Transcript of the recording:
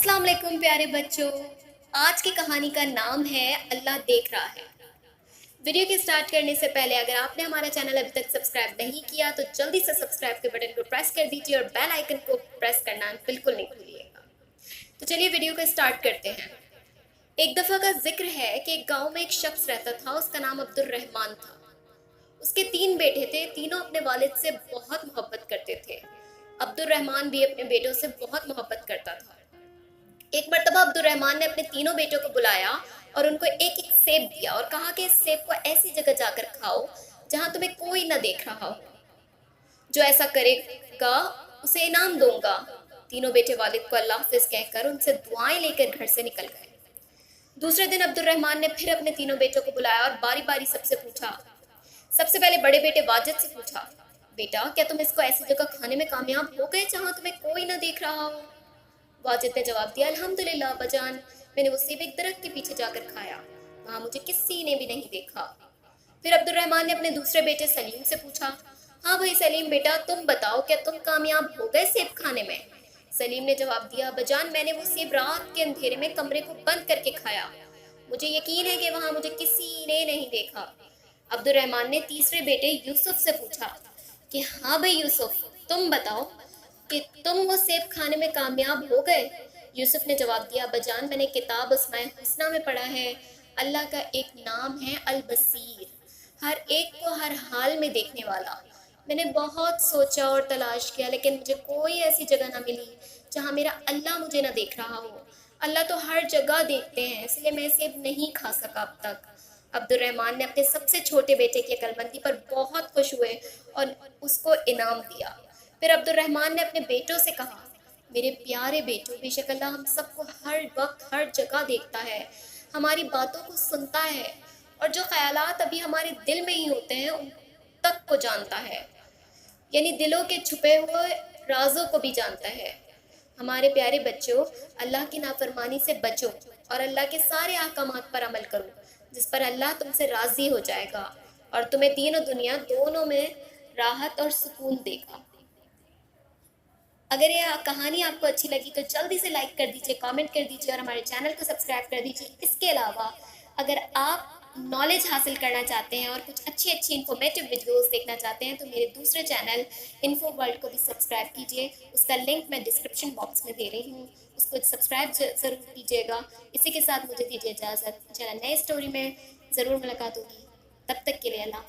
अस्सलाम वालेकुम प्यारे बच्चों। आज की कहानी का नाम है अल्लाह देख रहा है। वीडियो के स्टार्ट करने से पहले अगर आपने हमारा चैनल अभी तक सब्सक्राइब नहीं किया तो जल्दी से सब्सक्राइब के बटन को प्रेस कर दीजिए और बेल आइकन को प्रेस करना बिल्कुल नहीं भूलिएगा। तो चलिए वीडियो को स्टार्ट करते हैं। एक दफ़ा का जिक्र है कि एक गाँव में एक शख्स रहता था, उसका नाम अब्दुल रहमान था। उसके 3 बेटे थे, तीनों अपने वालिद से बहुत मोहब्बत करते थे। अब्दुल रहमान भी अपने बेटों से बहुत मोहब्बत करता था। एक मर्तबा अब्दुल रहमान ने अपने तीनों बेटों को बुलाया और उनको एक एक सेब दिया और कहा कि इस सेब को ऐसी जगह जाकर खाओ जहां तुम्हें कोई ना देख रहा हो। जो ऐसा करेगा उसे इनाम दूंगा। तीनों बेटे वालिद को अल्लाह हाफिज कहकर उनसे दुआएं लेकर घर से निकल गए। दूसरे दिन अब्दुल रहमान ने फिर अपने तीनों बेटों को बुलाया और बारी बारी सबसे पूछा। सबसे पहले बड़े बेटे वाजिद से पूछा, बेटा क्या तुम इसको ऐसी जगह खाने में कामयाब हो गए जहां तुम्हें कोई ना देख रहा हो? वाजिद ने जवाब दिया, अल्हम्दुलिल्लाह अब्बाजान, मैंने वो सेब एक दरख्त के पीछे जाकर खाया, वहां मुझे किसी ने भी नहीं देखा। फिर अब्दुल रहमान ने अपने दूसरे बेटे सलीम से पूछा, हाँ भाई सलीम बेटा तुम बताओ क्या तुम कामयाब हो गए सेब खाने में? सलीम ने जवाब दिया, अब्बाजान मैंने वो सेब रात के अंधेरे में कमरे को बंद करके खाया, मुझे यकीन है कि वहां मुझे किसी ने नहीं देखा। अब्दुल रहमान ने तीसरे बेटे यूसुफ से पूछा कि हाँ भाई यूसुफ तुम बताओ कि तुम वो सेब खाने में कामयाब हो गए? यूसुफ ने जवाब दिया, अब्बाजान मैंने किताब अस्माए हुस्ना में पढ़ा है, अल्लाह का एक नाम है अल बसीर, हर एक को हर हाल में देखने वाला। मैंने बहुत सोचा और तलाश किया लेकिन मुझे कोई ऐसी जगह ना मिली जहाँ मेरा अल्लाह मुझे ना देख रहा हो। अल्लाह तो हर जगह देखते हैं, इसलिए मैं सेब नहीं खा सका अब तक। अब्दुल रहमान ने अपने सबसे छोटे बेटे की अक्लमंदी पर बहुत खुश हुए और उसको इनाम दिया। फिर अब्दुल रहमान ने अपने बेटों से कहा, मेरे प्यारे बेटों, बेशक अल्लाह हम सबको हर वक्त हर जगह देखता है, हमारी बातों को सुनता है और जो ख्यालात अभी हमारे दिल में ही होते हैं उन तक को जानता है, यानी दिलों के छुपे हुए राजों को भी जानता है। हमारे प्यारे बच्चों, अल्लाह की नाफरमानी से बचो और अल्लाह के सारे अहकामात पर अमल करो जिस पर अल्लाह तुमसे राज़ी हो जाएगा और तुम्हें दीन और दुनिया दोनों में राहत और सुकून देगा। अगर यह कहानी आपको अच्छी लगी तो जल्दी से लाइक कर दीजिए, कमेंट कर दीजिए और हमारे चैनल को सब्सक्राइब कर दीजिए। इसके अलावा अगर आप नॉलेज हासिल करना चाहते हैं और कुछ अच्छी अच्छी इन्फॉर्मेटिव वीडियोस देखना चाहते हैं तो मेरे दूसरे चैनल इन्फो वर्ल्ड को भी सब्सक्राइब कीजिए। उसका लिंक मैं डिस्क्रिप्शन बॉक्स में दे रही हूँ, उसको सब्सक्राइब ज़रूर कीजिएगा। इसी के साथ मुझे दीजिए इजाज़त, इंशाल्लाह नए स्टोरी में ज़रूर मुलाकात होगी। तब तक के लिए अल्लाह।